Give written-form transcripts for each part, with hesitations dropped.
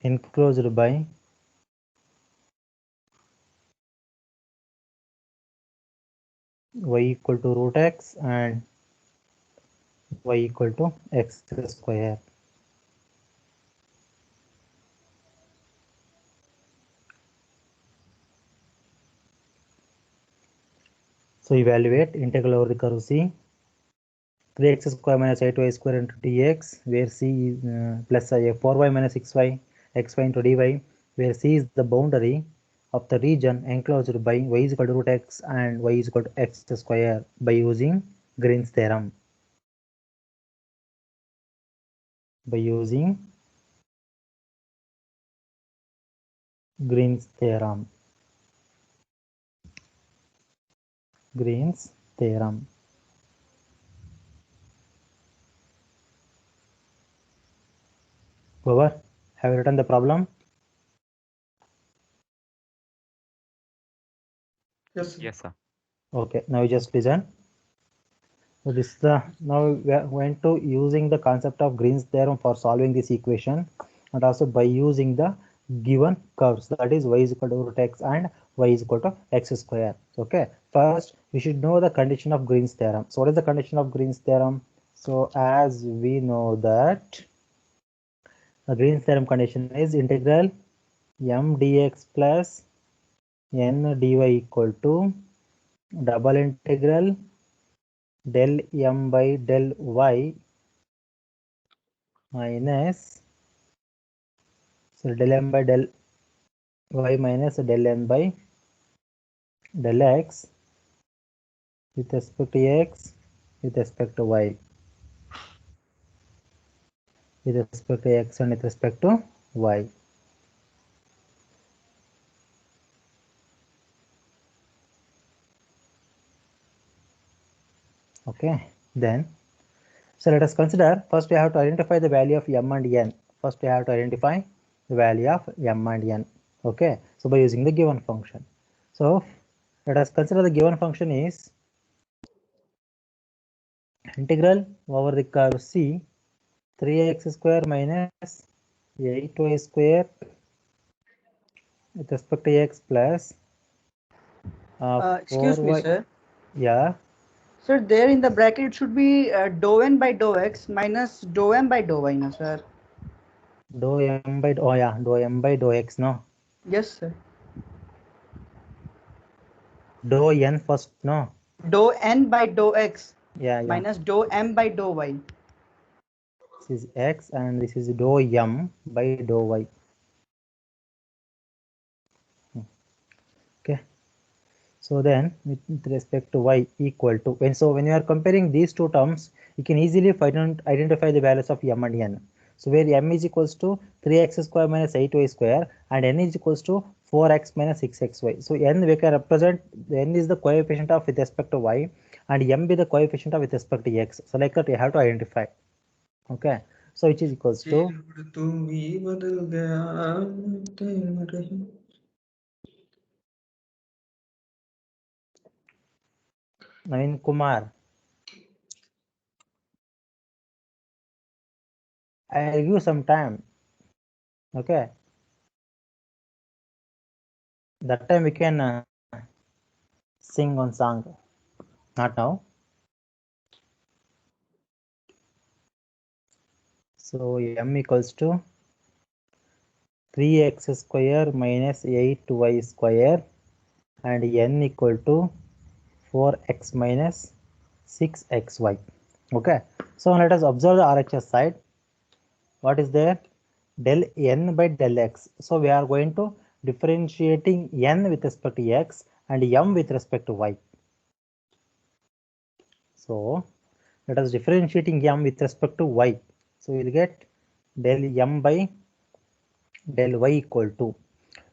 enclosed by y equal to root x and y equal to x square. So evaluate integral over the curve C. 3x square minus 8y square into dx, where c is plus 4y minus 6y xy into dy, where c is the boundary of the region enclosed by y is equal to root x and y is equal to x square by using Green's theorem. By using Green's theorem. Green's theorem. Over. Have you written the problem? Yes, sir. Yes, sir. Okay, now you just listen. So this is the, now we are going to using the concept of Green's theorem for solving this equation, and also by using the given curves, that is y is equal to root x and y is equal to x square. Okay, first we should know the condition of Green's theorem. So what is the condition of Green's theorem? So as we know that the Green's theorem condition is integral m dx plus n dy equal to double integral del m by del y minus, so del m by del y minus del n by del x with respect to x with respect to y, with respect to x and with respect to y. Okay, then so let us consider, first we have to identify the value of m and n. First we have to identify the value of m and n. Okay, so by using the given function. So let us consider the given function is integral over the curve C 3x square minus 8y square with respect to x plus Excuse me, 4y. sir. Yeah, Sir, there in the bracket it should be dou n by dou x minus dou m by dou y, no, sir. dou m by, oh yeah, dou m by dou x, no? Yes, sir. Dou n first, no? Dou n by dou x Yeah, yeah. minus dou m by dou y. This is x and this is dou m by dou y. Okay. So then with respect to y equal to, when you are comparing these two terms, you can easily identify the values of m and n. So where m is equals to 3x square minus 8y square and n is equals to 4x minus 6xy. So n we can represent, n is the coefficient of with respect to y and m be the coefficient of with respect to x. So like that you have to identify. Okay. So which is equals to Naveen Kumar. I'll give you some time. Okay. That time we can sing one song. Not now. So m equals to 3x square minus 8y square and n equal to 4x minus 6xy. Okay. So let us observe the RHS side. What is there? Del n by del x. So we are going to differentiating n with respect to x and m with respect to y. So let us differentiating m with respect to y. So we will get del m by del y equal to,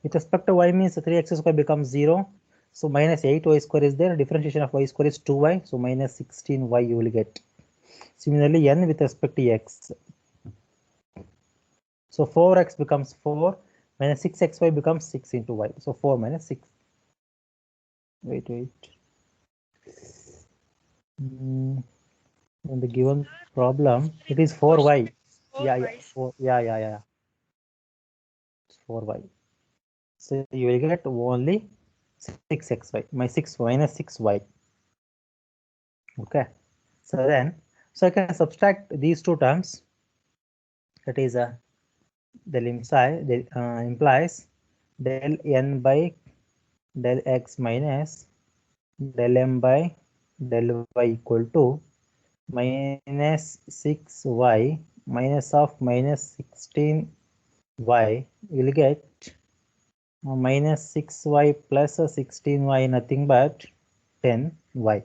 with respect to y means 3x square becomes 0. So minus 8y square is there. Differentiation of y square is 2y. So minus 16y you will get. Similarly, n with respect to x. So 4x becomes 4. Minus 6xy becomes 6 into y. So 4 minus 6. Wait. In the given problem, it is 4y. Yeah. 4, yeah. 4y. So you will get only 6xy, my 6 minus 6y. Okay. So then, so I can subtract these two terms. That is implies del n by del x minus del m by del y equal to minus 6y minus of minus 16y. Will get minus 6y plus 16y, nothing but 10y.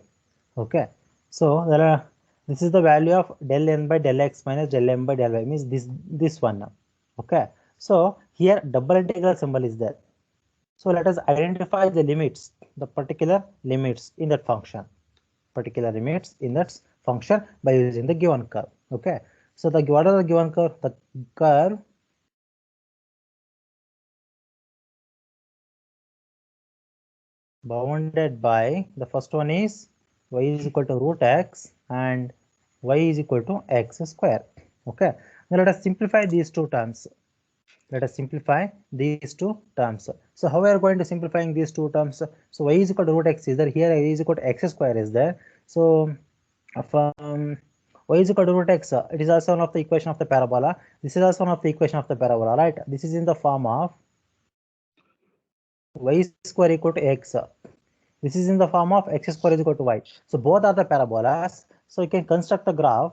Okay, so there are, this is the value of del n by del x minus del m by del y, means this one now. Okay, so here double integral symbol is there. So let us identify the limits, the particular limits in that function, particular limits in that function by using the given curve. Okay, so what are the given curve? The curve bounded by, the first one is y is equal to root x and y is equal to x square. Okay, now let us simplify these two terms. Let us simplify these two terms. So how we are going to simplifying these two terms? So y is equal to root x is there, here y is equal to x square is there. So from y is equal to root x, it is also one of the equation of the parabola. This is also one of the equation of the parabola, right? This is in the form of y square equal to x. This is in the form of x square is equal to y. So both are the parabolas. So you can construct a graph.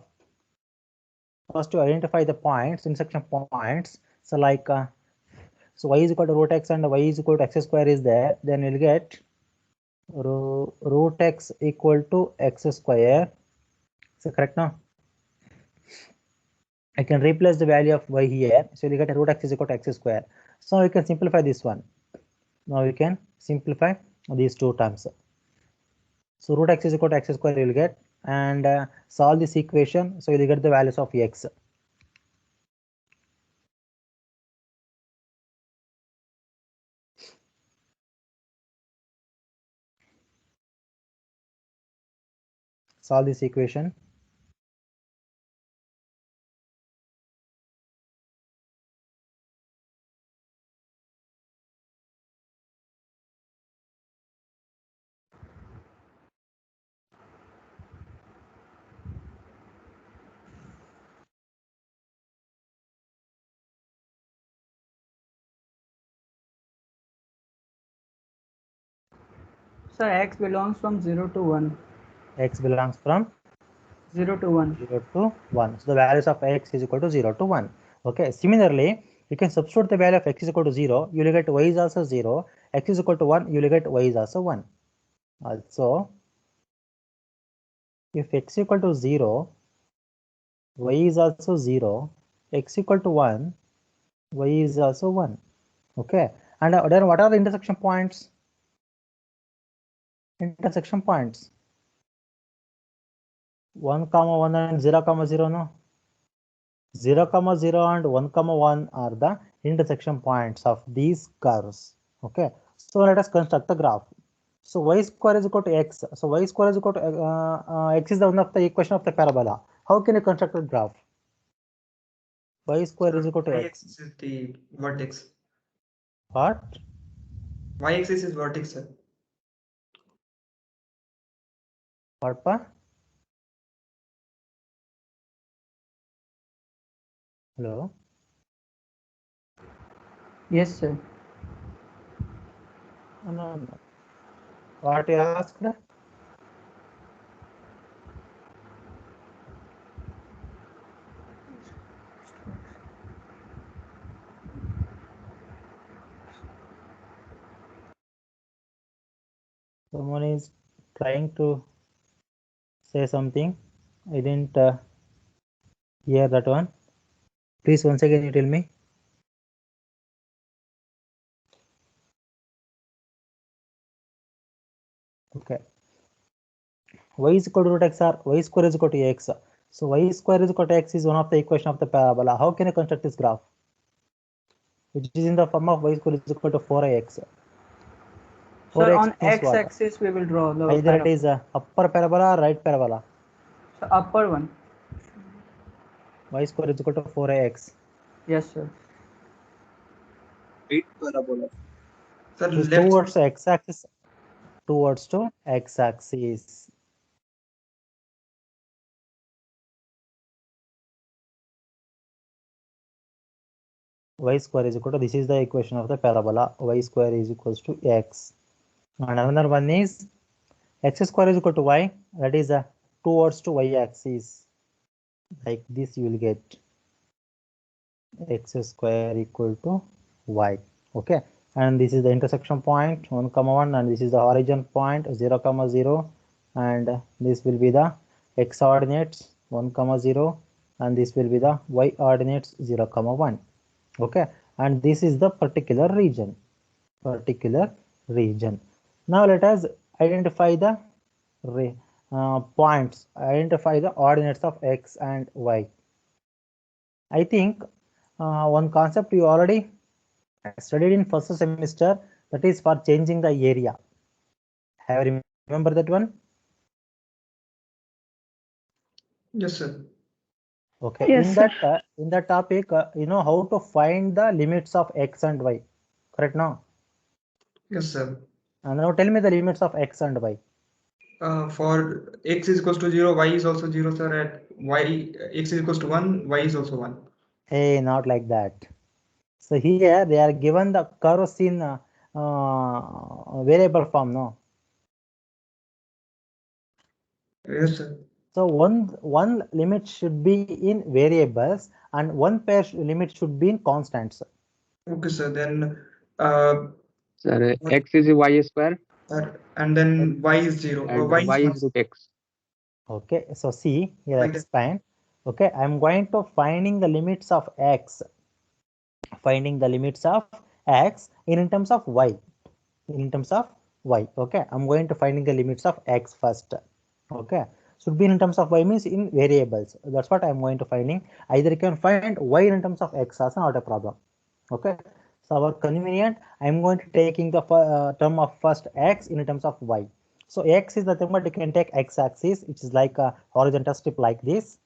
First to identify the points, intersection points. So like so y is equal to root x and y is equal to x square is there, then you'll get root x equal to x square. So correct now? I can replace the value of y here, so you get root x is equal to x square. So we can simplify this one. Now we can simplify these two terms. So root x is equal to x square you will get, and solve this equation, so you will get the values of x. Solve this equation. Sir, x belongs from 0 to 1. X belongs from 0 to 1. 0 to 1. So the values of x is equal to 0 to 1. Okay, similarly, you can substitute the value of x is equal to 0, you will get y is also 0, x is equal to 1, you will get y is also 1. Also, if x equal to 0, y is also 0, x equal to 1, y is also 1. Okay, and then what are the intersection points? Intersection points 1 comma 1 and 0 comma 0, no? 0 comma 0 and 1 comma 1 are the intersection points of these curves. Okay, so let us construct the graph. So y square is equal to x. So y square is equal to x is the one of the equation of the parabola. How can you construct a graph? Y square is equal to x. Y-axis is the vertex. What? Y-axis is vertex, sir. What pa? Hello? Yes, sir. No. What you asked? Someone is trying to say something. I didn't hear that one. Please once again you tell me. Okay. Y is equal to root x or y square is equal to x. So y square is equal to x is one of the equation of the parabola. How can you construct this graph? Which is in the form of y square is equal to 4x. So on means what? x-axis we will draw the Either it is upper parabola or right parabola. So upper one. Y square is equal to 4x. Yes, sir. Read parabola. Sir, This left. towards x-axis, towards to x-axis. Y square is equal to, this is the equation of the parabola. Y square is equals to x. And another one is x square is equal to y. That is towards to y axis. Like this, you will get x square equal to y. Okay, and this is the intersection point 1, 1, and this is the origin point 0, 0, and this will be the x ordinates 1, 0, and this will be the y ordinates 0, 1. Okay, and this is the particular region. Now let us identify the points, identify the ordinates of x and y. I think one concept you already studied in first semester, that is for changing the area. Have you remember that one? Yes, sir. Okay, Yes, in that topic, you know how to find the limits of x and y, correct now? Yes, sir. And now tell me the limits of x and y. For x is equals to 0, y is also 0, sir. At x is equals to 1, y is also 1. Hey, not like that. So here they are given the curves in variable form, no? Yes, sir. So one limit should be in variables and one pair limit should be in constants. Okay, sir. Then Sir, x is y square and then y is 0. and Y y is is root x. Okay, so see here Like that. expand. Okay, I'm going to finding the limits of x, in terms of y, okay, I'm going to finding the limits of x first. Okay, should be in terms of y means in variables. That's what I'm going to finding. Either you can find y in terms of x, also not a problem. Okay, so our convenient, I'm going to taking the term of first x in terms of y. So x is the term, but you can take x-axis, which is like a horizontal strip like this.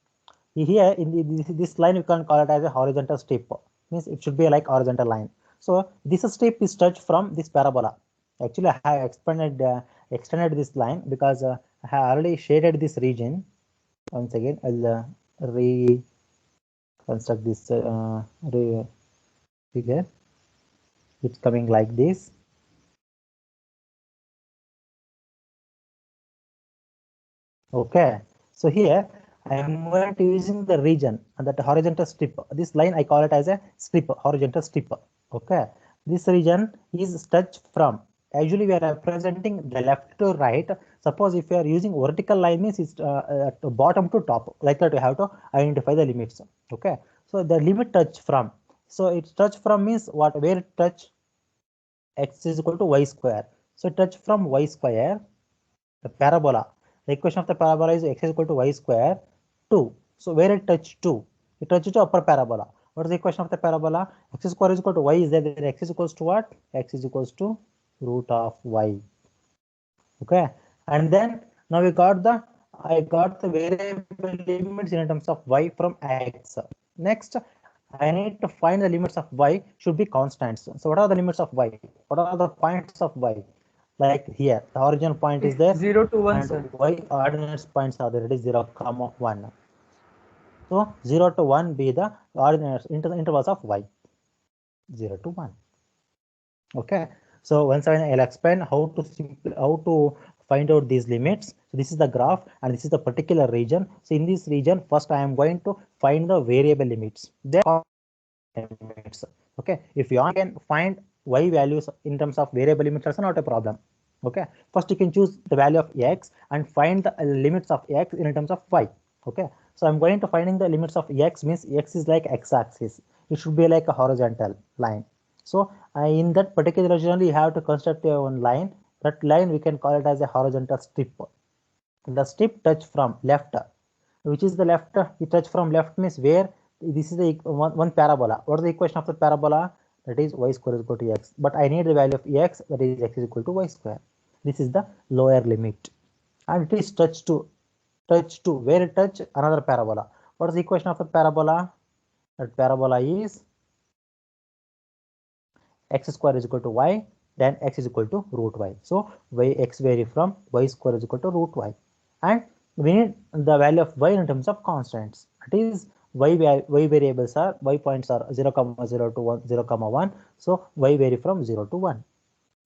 Here in this line, you can call it as a horizontal strip. Means it should be like horizontal line. So this strip is touched from this parabola. Actually, I have extended this line because I have already shaded this region. Once again, I'll reconstruct this figure. It's coming like this. Okay, so here I am going to using the region and that horizontal strip. This line I call it as a strip, horizontal strip. Okay, this region is touched from. Usually we are representing the left to right. Suppose if you are using vertical line means it's at bottom to top. Like that you have to identify the limits. Okay, so the limit touch from. So it's touch from means what? Where it touch? X is equal to y square. So touch from y square, the parabola. The equation of the parabola is x is equal to y square 2. So where it touch 2? It touches to upper parabola. What is the equation of the parabola? X square is equal to y is there. Then x is equals to what? X is equals to root of y. Okay. And then now I got the variable limits in terms of y from x. Next, I need to find the limits of y should be constants. So what are the limits of y? What are the points of y? Like here, the original point is there. 0 to 1, and sir. y ordinates points are there. It is 0, 1. So 0 to 1 be the ordinates into the intervals of y. 0 to 1. Okay. So once I'll explain how to find out these limits. So this is the graph and this is the particular region. So in this region, first I am going to find the variable limits. Then limits. Okay. If you can find y values in terms of variable limits, that's not a problem. Okay. First you can choose the value of x and find the limits of x in terms of y. Okay. So I'm going to finding the limits of x means x is like x-axis. It should be like a horizontal line. So in that particular region, you have to construct one line. That line we can call it as a horizontal strip. The strip touch from left, which is the left. You touch from left means where this is the one parabola. What is the equation of the parabola? That is y square is equal to x. But I need the value of x, that is x is equal to y square. This is the lower limit, and it is touch to where it touch another parabola. What is the equation of the parabola? That parabola is x square is equal to y, then x is equal to root y. So x vary from y square is equal to root y, and we need the value of y in terms of constants. That is y variables are y points are 0, 0 to 1, 0, 1. So y vary from 0 to 1.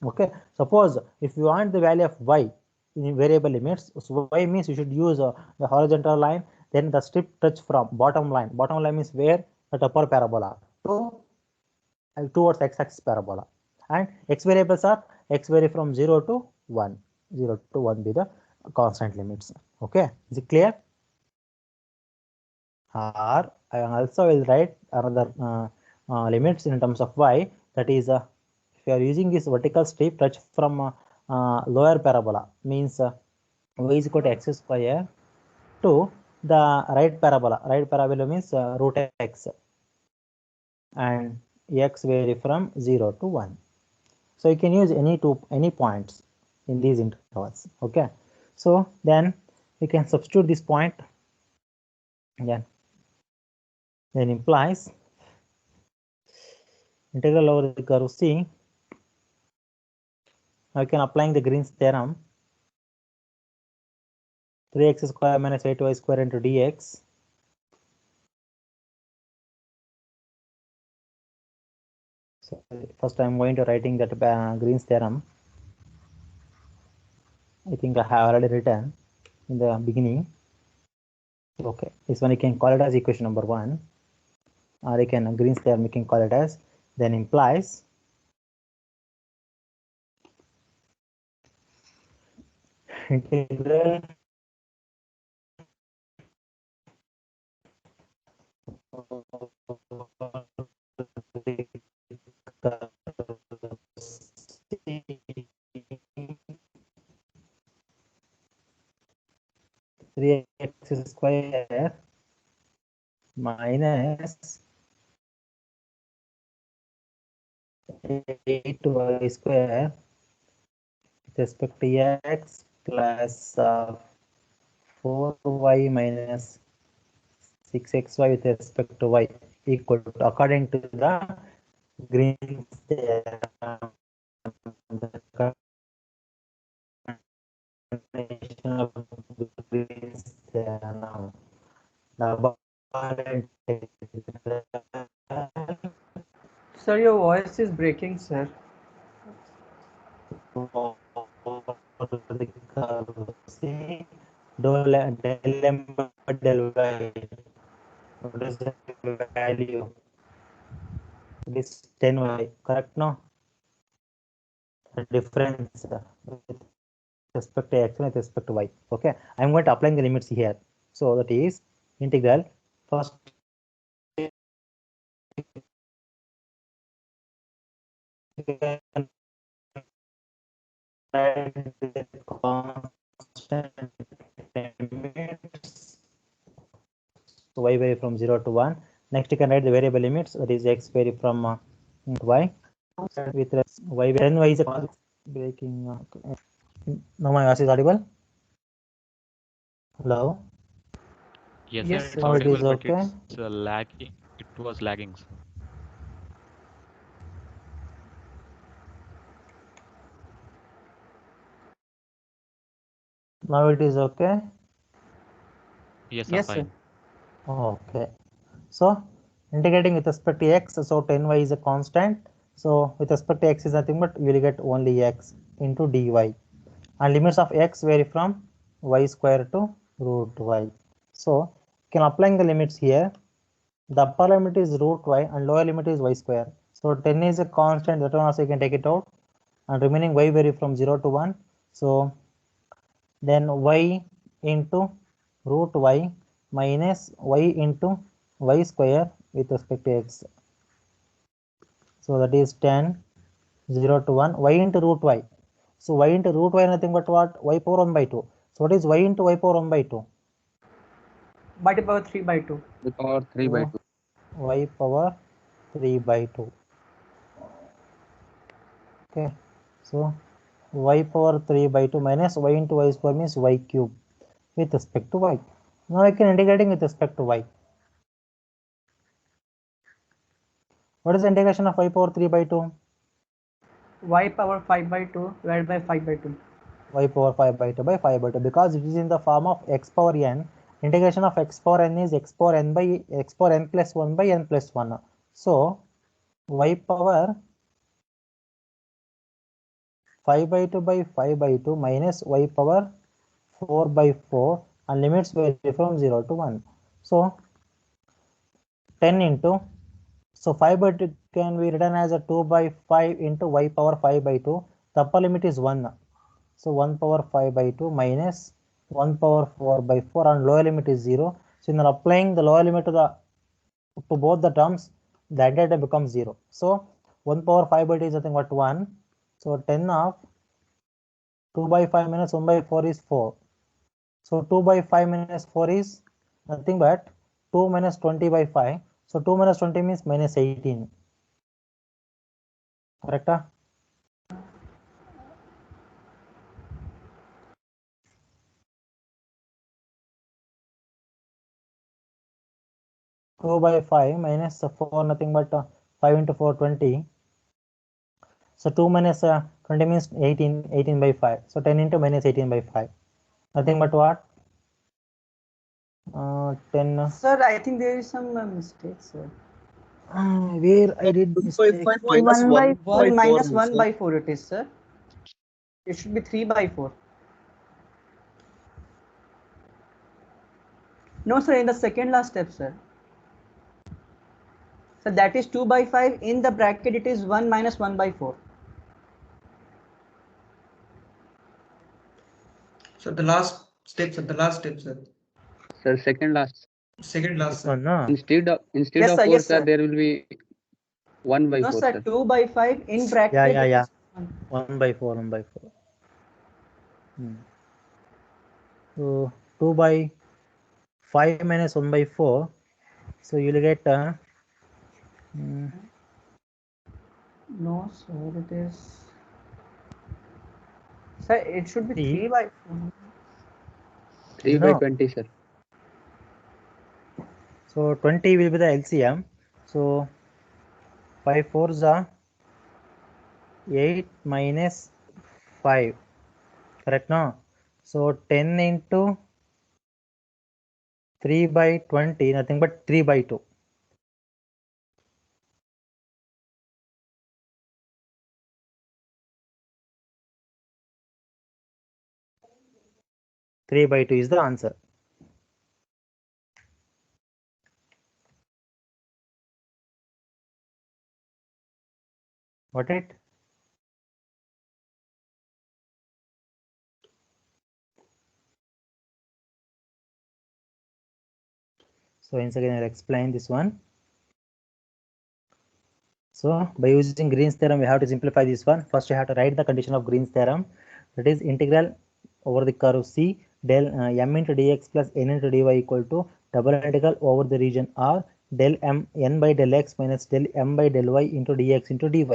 Okay, suppose if you want the value of y in variable limits, so y means you should use the horizontal line, then the strip touch from bottom line. Bottom line means where the upper parabola to towards x-axis parabola, and x variables are x vary from 0 to 1. 0 to 1 be the constant limits. Okay, is it clear? Or I also will write another limits in terms of y, that is if you are using this vertical strip touch from lower parabola, means y is equal to x square to the right parabola. Right parabola means root x, and x vary from 0 to 1. So you can use any points in these intervals. Okay, so then you can substitute this point, then implies integral over the curve C. Now you can applying the Green's theorem, 3x square minus 8y square into dx. So first I'm going to writing that Green's theorem. I think I have already written in the beginning. Okay, this one you can call it as equation number 1, or you can Green's theorem you can call it as, then implies integral three x square minus 8y square with respect to x plus 4y minus 6xy with respect to y equal to, according to the Green's theorem, the combination of Green's theorem, the above integral Sir, your voice is breaking, sir. the curve C del m del y. What is the value? It is 10y, correct? No, the difference with respect to x and with respect to y. Okay, I'm going to applying the limits here. So that is integral first constant limits. So y vary from 0 to 1. Next you can write the variable limits, that is x vary from y with y. Then y is a breaking. Now my voice is audible. Hello. Yes, Yes, sir, sir. it's Now it audible, is but okay. it's lagging. It was lagging, sir. Now it is okay. Yes, sir, Yes, sir. fine. Okay. So integrating with respect to x, so 10y is a constant. So with respect to x is nothing but you will get only x into dy. And limits of x vary from y square to root y. So you can applying the limits here. The upper limit is root y and lower limit is y square. So 10 is a constant, that one also you can take it out. And remaining y vary from 0 to 1. So then y into root y minus y into y square with respect to x. So that is 10, 0 to 1, y into root y. So y into root y nothing but what? Y power 1 by 2. So what is y into y power 1 by 2? By the power 3 by 2. The power 3 by 2. Y power 3 by 2. Okay. So y power 3 by 2 minus y into y square means y cube with respect to y. Now I can integrating with respect to y. What is the integration of y power 3 by 2? y power 5 by 2 divided by 5 by 2. Y power 5 by 2 by 5 by 2, because it is in the form of x power n. Integration of x power n is x power n by x power n plus 1 by n plus 1. So y power 5 by 2 by 5 by 2 minus y power 4 by 4, and limits vary from 0 to 1. So 10 into, so 5 by 2 can be written as a 2 by 5 into y power 5 by 2. The upper limit is 1. So 1 power 5 by 2 minus 1 power 4 by 4, and lower limit is 0. So in applying the lower limit to both the terms, the entire term becomes 0. So 1 power 5 by 2 is nothing but 1. So 10 of 2 by 5 minus 1 by 4 is 4. So 2 by 5 minus 4 is nothing but 2 minus 20 by 5. So 2 minus 20 means minus 18. Correct? 2 by 5 minus 4, nothing but 5 into 4, 20. So 2 minus 20 means 18, 18 by 5. So 10 into minus 18 by 5. Nothing but what? 10. Sir, I think there is some mistake, sir. Where I did mistake. 1 by 1 minus 4, 1 by 4 it is, sir. It should be 3 by 4. No, sir, in the second last step, sir. So that is 2 by 5. In the bracket, it is 1 minus 1 by 4. So the last step, sir. The last step, sir. Sir, second last. Second last, This sir. one, no? Instead of Yes, sir, 4, yes, sir, sir. there will be 1 by No, 4, sir, sir. 2 by 5 in bracket. Yeah. it is 1. 1 by 4, 1 by 4. So 2 by 5 minus 1 by 4. So you will get No, sir, it is. Sir, it should be 3 by 4. 3 by 20, sir. So 20 will be the LCM. So 5 4s are 8 minus 5. Correct, no? So 10 into 3 by 20, nothing but 3 by 2. Three by 2 is the answer. Got it? So once again I'll explain this one. So by using Green's theorem, we have to simplify this one. First, you have to write the condition of Green's theorem. That is integral over the curve C del m into dx plus n into dy equal to double integral over the region R del m n by del x minus del m by del y into dx into dy.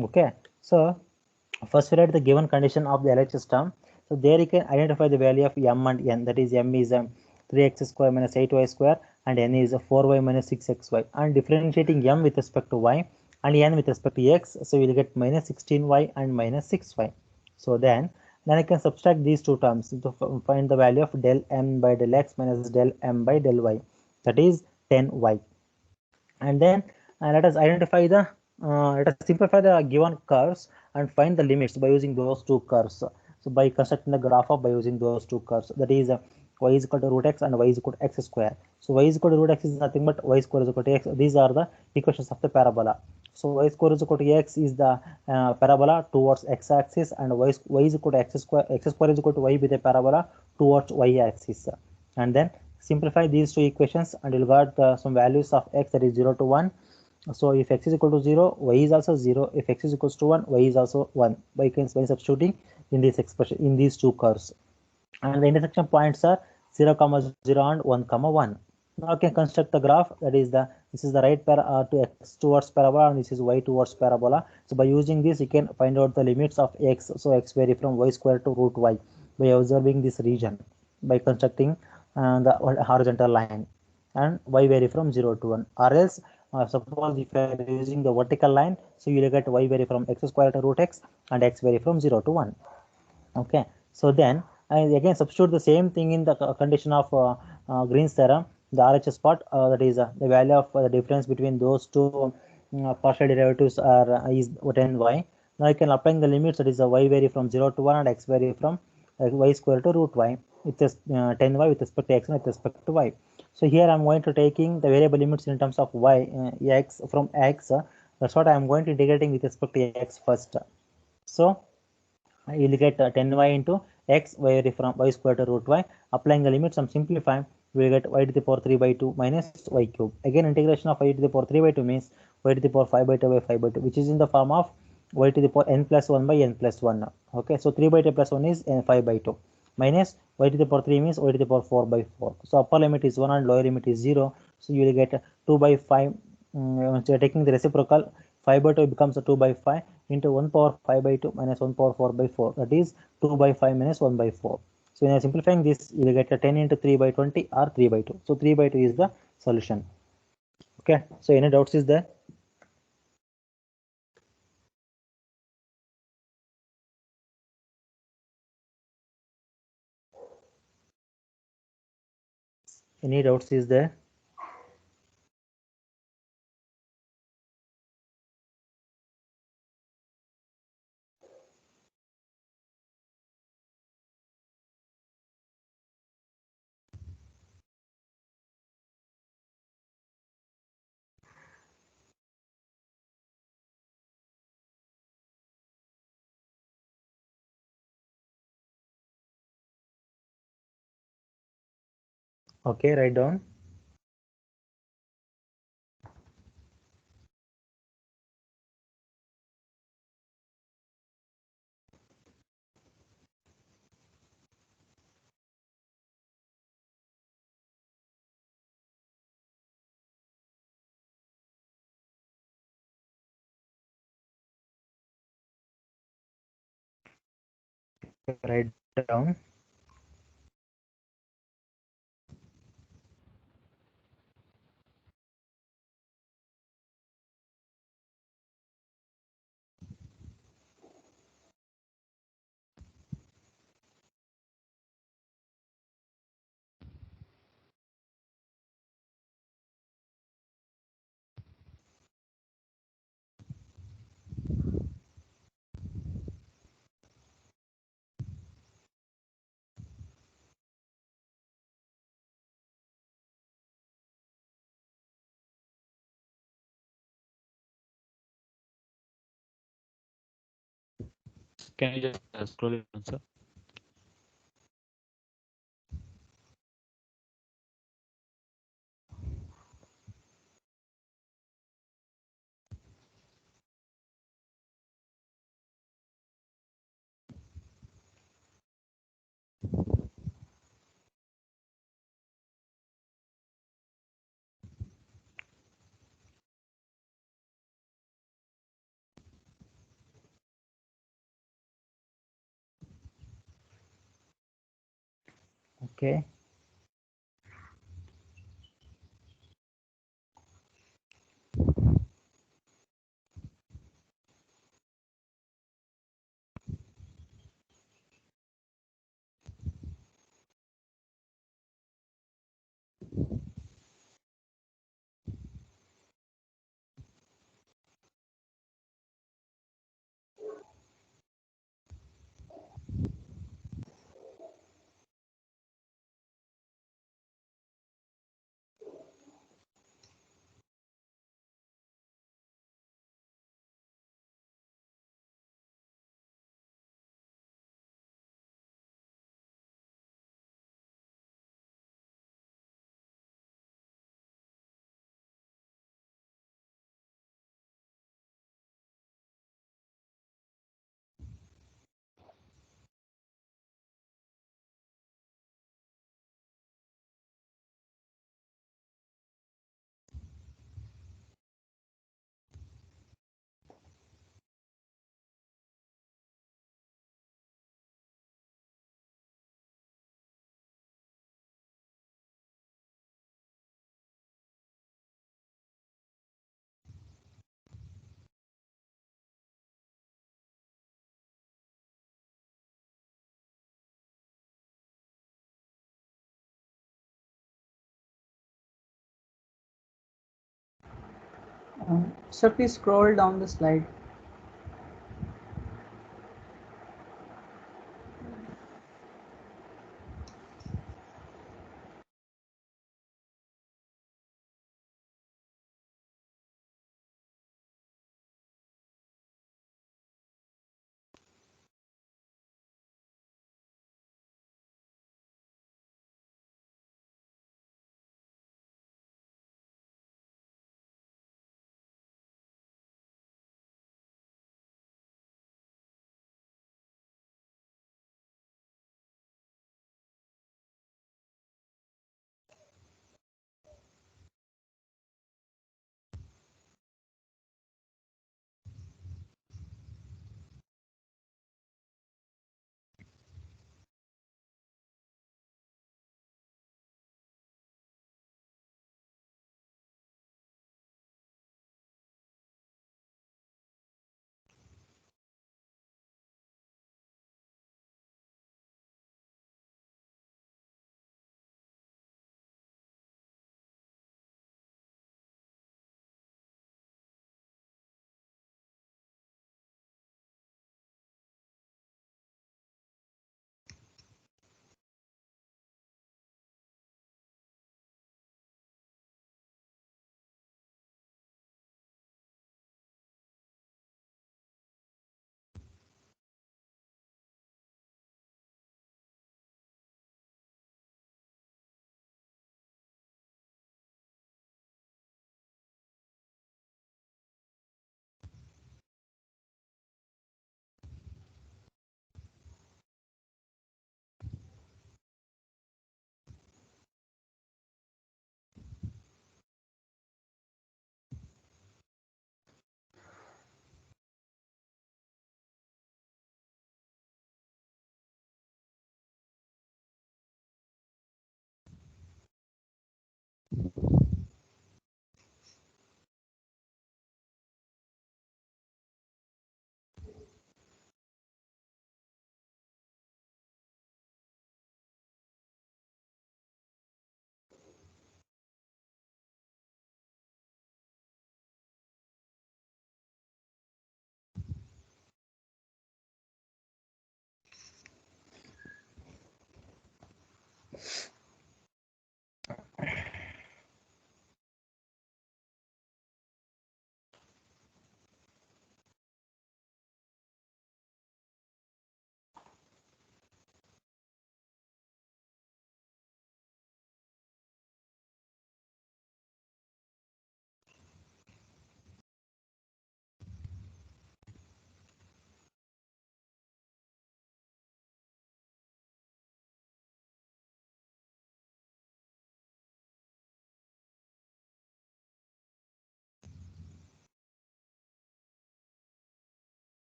Okay. So first we write the given condition of the LHS term. So there you can identify the value of m and n. That is m is 3x square minus 8y square and n is 4y minus 6xy. And differentiating m with respect to y and n with respect to x, so we will get minus 16y and minus 6y. So then I can subtract these two terms to find the value of del m by del x minus del m by del y, that is 10y. And then let us identify the let us simplify the given curves and find the limits by using those two curves. So by constructing the graph of by using those two curves, that is y is equal to root x and y is equal to x square. So y is equal to root x is nothing but y square is equal to x. These are the equations of the parabola. So y square is equal to x is the parabola towards x axis, and y is equal to x square is equal to y with a parabola towards y axis. And then simplify these two equations and you'll got some values of x, that is 0 to 1. So if x is equal to 0, y is also 0. If x is equal to 1, y is also 1 by substituting in this expression in these two curves. And the intersection points are 0, 0 and 1, 1. Now I can construct the graph. That is this is the right to x towards parabola and this is y towards parabola. So by using this, you can find out the limits of x. So x vary from y square to root y by observing this region by constructing the horizontal line, and y vary from 0 to 1. Or else Suppose if you are using the vertical line, so you will get y vary from x square to root x and x vary from 0 to 1. Okay, so then I again substitute the same thing in the condition of Green's theorem. The RHS part, that is the value of the difference between those two partial derivatives are is 10y. Now I can apply the limits, that is y vary from 0 to 1 and x vary from y square to root y with this 10y with respect to x and with respect to y. So here I'm going to taking the variable limits in terms of y x from x. That's what I'm going to integrating with respect to x first. So you will get 10y into x vary from y square to root y. Applying the limits, I'm simplifying. We will get y to the power 3 by 2 minus y cube. Again, integration of y to the power 3 by 2 means y to the power 5 by 2 by 5 by 2, which is in the form of y to the power n plus 1 by n plus 1. Okay, so 3 by 2 plus 1 is 5 by 2 minus y to the power 3 means y to the power 4 by 4. So upper limit is 1 and lower limit is 0. So you will get 2 by 5. So you're taking the reciprocal, 5 by 2 becomes a 2 by 5 into 1 power 5 by 2 minus 1 power 4 by 4. That is 2 by 5 minus 1 by 4. So when you're simplifying this, you will get a 10 into 3 by 20 or 3 by 2. So 3 by 2 is the solution. Okay, so any doubts is there? Any doubts is there? Okay, write down. Write down. Can you just scroll it down, sir? Okay. Sir, please scroll down the slide.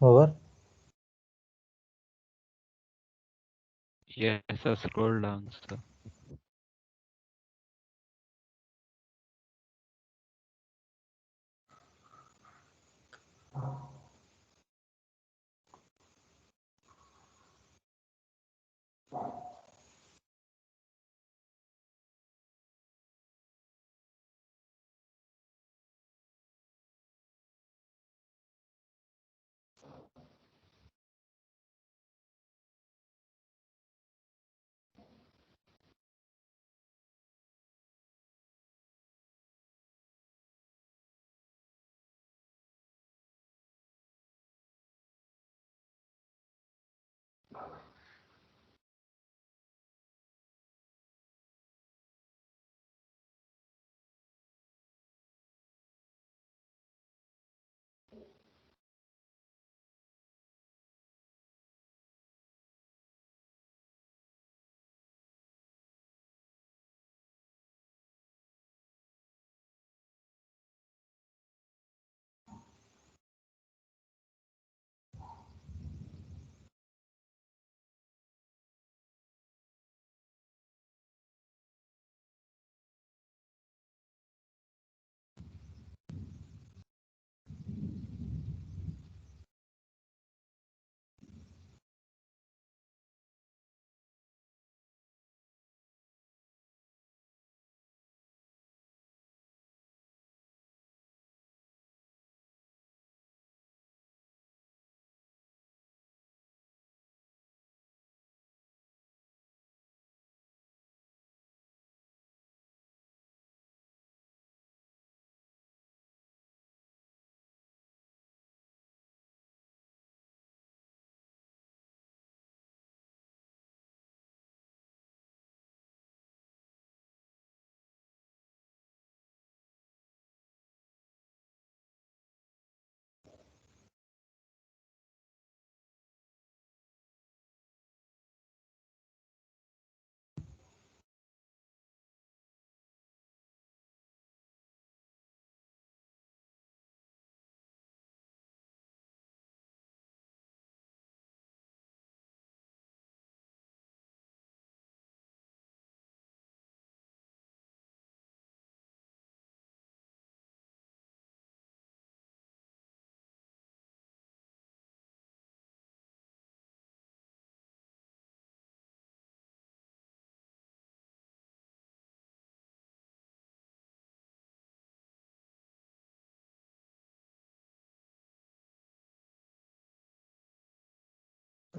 Over. Yes, sir. Scroll down, sir.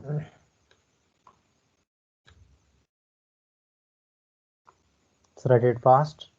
Let's write it fast.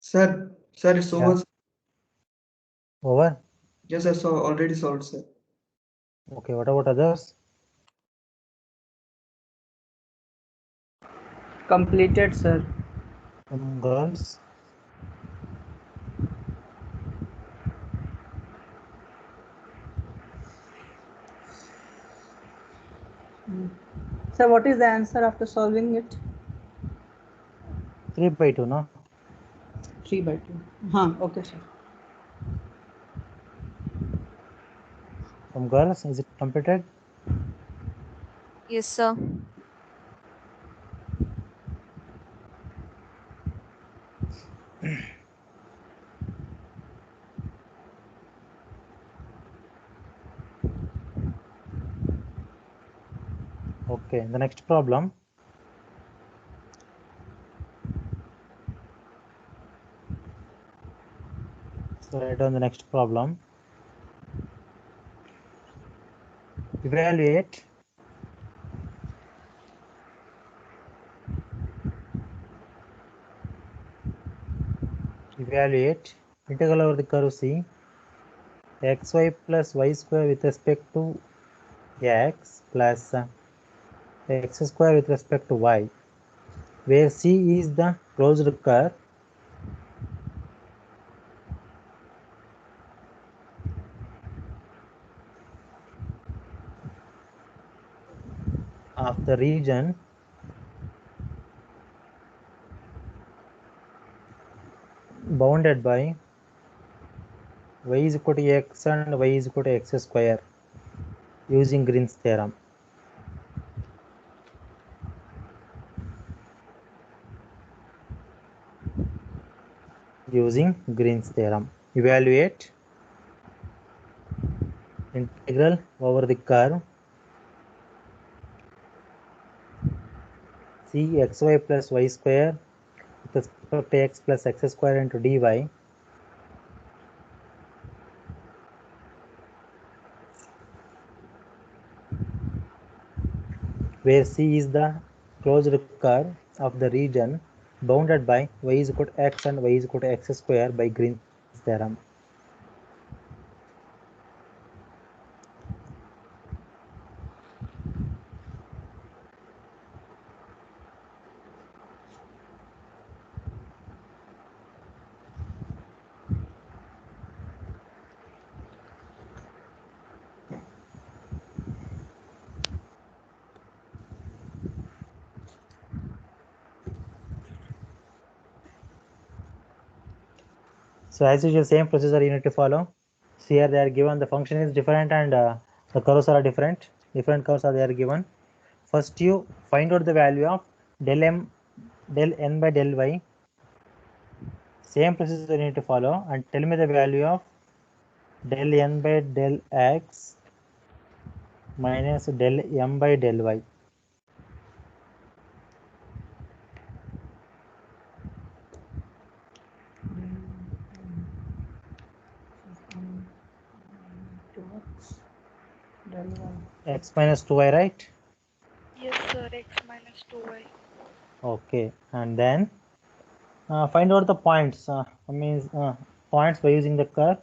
Sir, it's Yeah. over. Over. Yes, I saw already solved, sir. Okay, what about others? Completed, sir. Some girls. Sir, what is the answer after solving it? 3/2, no? 3/2. Huh, okay, sir. Some girls, is it completed? Yes, sir. Okay, the next problem. So write down the next problem. Evaluate integral over the curve C xy plus y square with respect to x plus x square with respect to y, where C is the closed curve of the region bounded by y is equal to x and y is equal to x square using Green's theorem. Using Green's theorem. Evaluate integral over the curve C xy plus y square with respect to x plus x square into dy, where C is the closed curve of the region bounded by y is equal to x and y is equal to x square by Green's theorem. So as usual, same procedure you need to follow. So here they are given the function is different and the curves are different. Different curves are there given. First you find out the value of del m del n by del y. Same procedure you need to follow and tell me the value of del n by del x minus del m by del y. X minus 2y, right? Yes, sir. X minus 2y. Okay, and then find out the points. Means points by using the curve.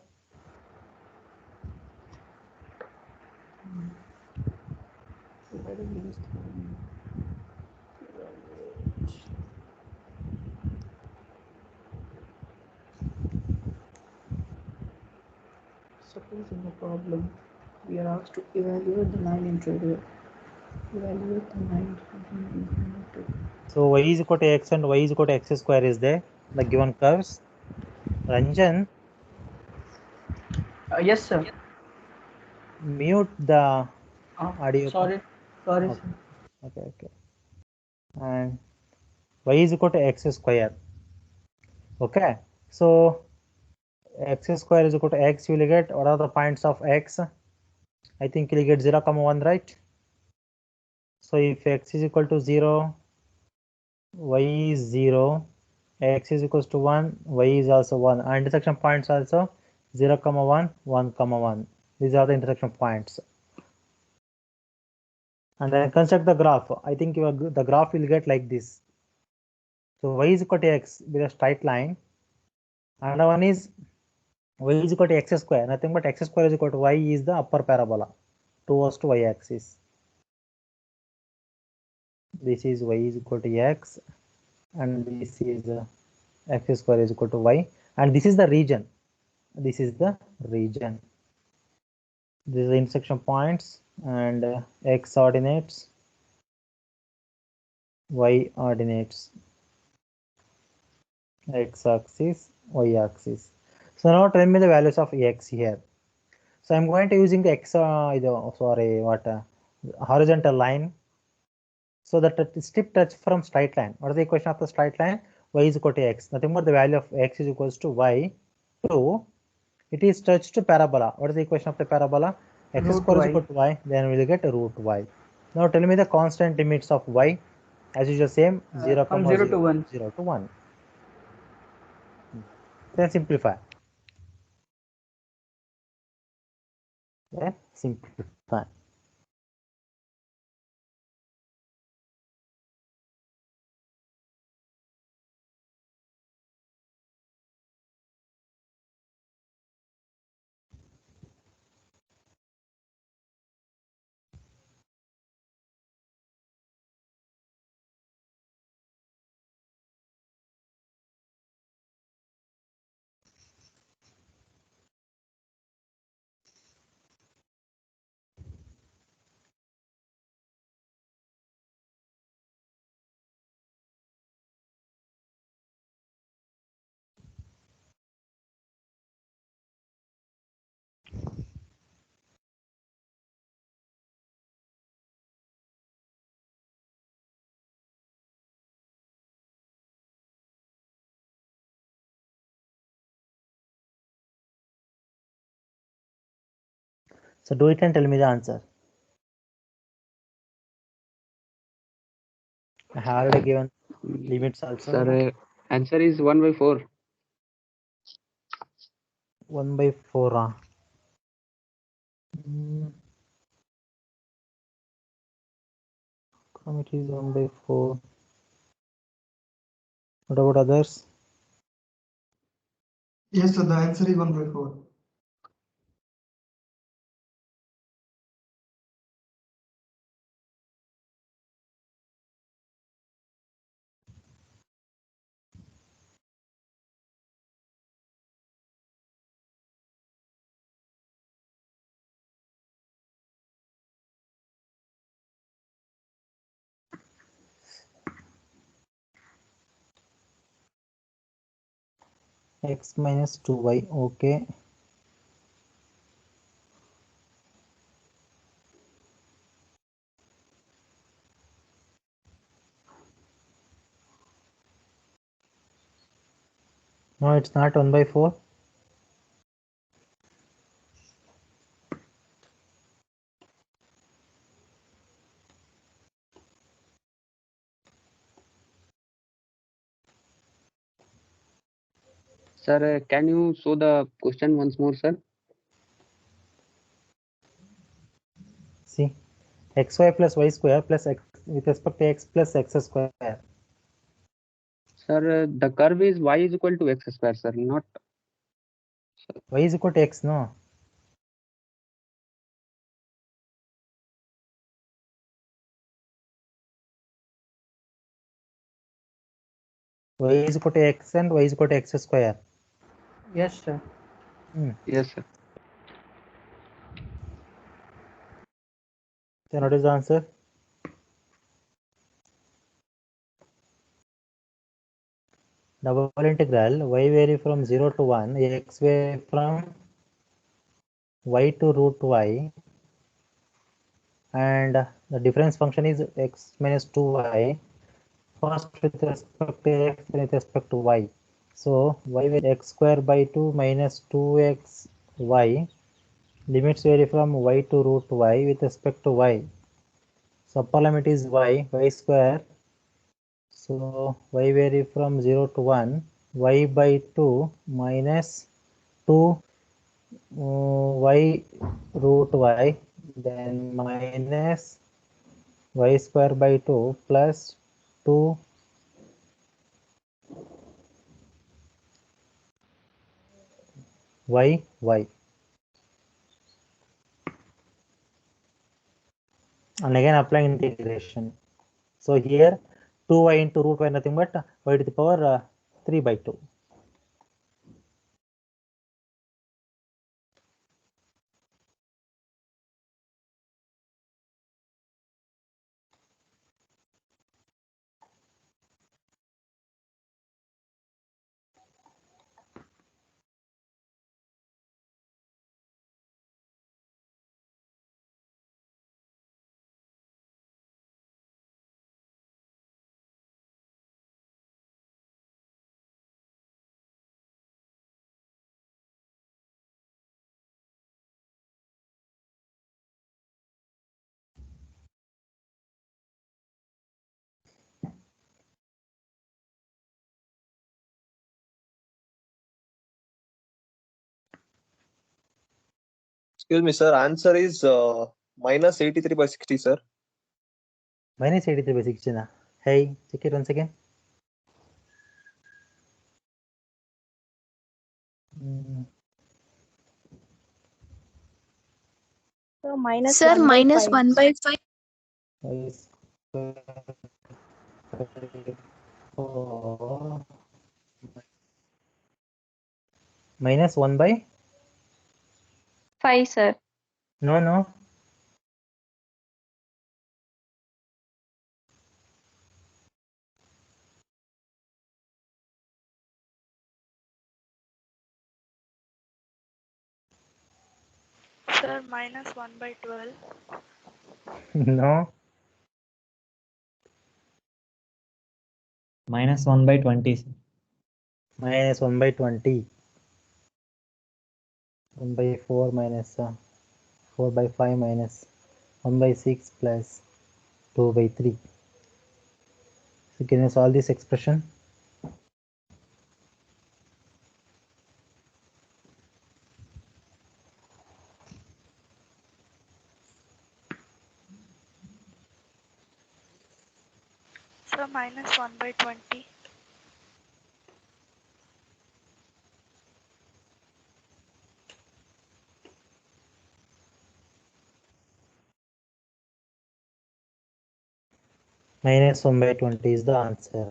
Suppose in the problem, we are asked to evaluate the line interior. Evaluate the line interior. So y is equal to x and y is equal to x square is there, the given curves. Ranjan, Yes, sir. mute the audio. Sorry, sorry, Okay. sir. Okay. And y is equal to x square. Okay. So x square is equal to x. You will get what are the points of x? I think you will get 0, 1, right? So if x is equal to 0, y is 0, x is equals to 1, y is also 1, and intersection points also 0, 1, 1, 1. These are the intersection points. And then construct the graph. I think the graph will get like this. So y is equal to x with a straight line. Another one is y is equal to x square. Nothing but x square is equal to y is the upper parabola towards to y axis. This is y is equal to x, and this is x square is equal to y, and this is the region. This is the region. These are the intersection points and x ordinates, y ordinates, x axis, y axis. So now tell me the values of x here. So I'm going to using the x horizontal line. So that strip touch from straight line. What is the equation of the straight line? Y is equal to x. Nothing but the value of x is equals to y. 2. It is touched to parabola. What is the equation of the parabola? X Root square is y. equal to y. Then we will get root y. Now tell me the constant limits of y. As usual, same 0, From 0 to 1. 0 to 1. Then simplify. Then simplify. So do it and tell me the answer. I have already given limits also. Sir, answer is 1 by 4. 1 by 4. It is 1 by 4. What about others? Yes, so the answer is 1/4. X minus 2y. Okay. No, it's not 1/4. Sir, can you show the question once more, sir? See, xy plus y square plus x with respect to x plus x square. Sir, the curve is y is equal to x square, sir, not. Y is equal to x, no? Y is equal to x and y is equal to x square. Yes, sir. Yes, sir. Then what is the answer? Double integral y vary from 0 to 1, x vary from y to root y, and the difference function is x minus 2y, first with respect to x, then with respect to y. So y with x square by 2 minus 2x y, limits vary from y to root y with respect to y. So upper limit is y square. So y vary from 0 to 1, y by 2 minus 2 y root y, then minus y square by 2 plus 2 y. And again applying integration. So here 2y into root y nothing but y to the power 3 by 2. Excuse me, sir. Answer is minus 83 by 60, sir. Minus 83 by 16. Hey, check it once again. So minus Sir, 1 by minus 5. 1 by 5. Y square by 4 minus 1 by 5, sir. no. Sir, minus 1 by 12. No. Minus 1 by 20. Minus 1 by 20. 1 by 4 minus 4 by 5 minus 1 by 6 plus 2 by 3. So can you solve this expression? Sir, minus 1 by 20. Minus 1 by 20 is the answer.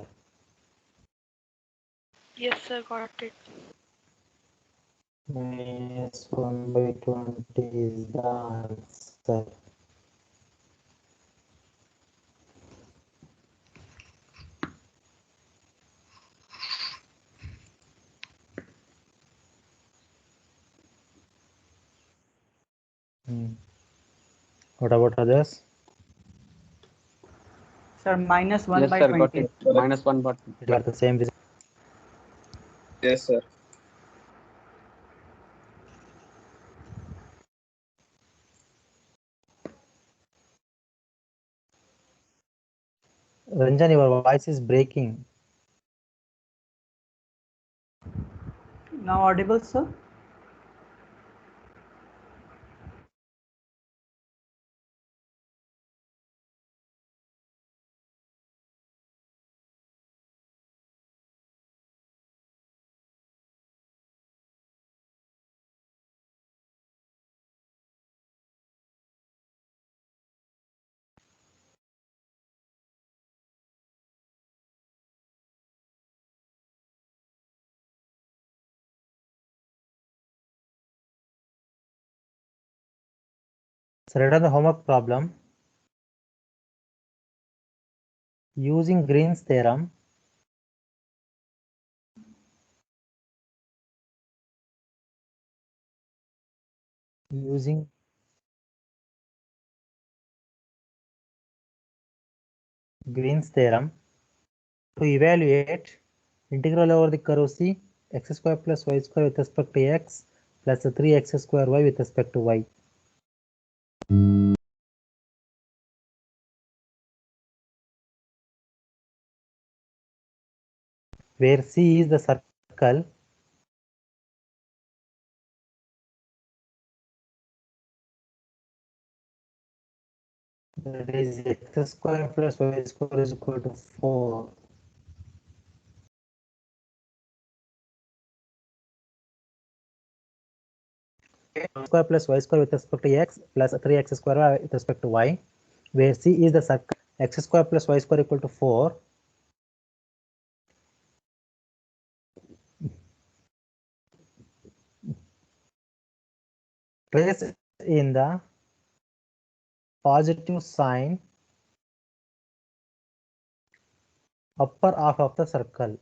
Yes, sir, got it. Minus 1 by 20 is the answer. What about others? Sir, minus 1 Yes, by sir. Got 20. it. Minus 1 by It got the same result. Yes, sir. Ranjan, your voice is breaking. Now audible, sir? So return the homework problem. Using Green's theorem, using Green's theorem to evaluate integral over the curve C x square plus y square with respect to x plus 3x square y with respect to y. Where C is the circle, that is x square plus y square is equal to 4. Square plus y square with respect to x plus 3x square y with respect to y, where C is the circle x square plus y square equal to 4. Trace in the positive sign upper half of the circle.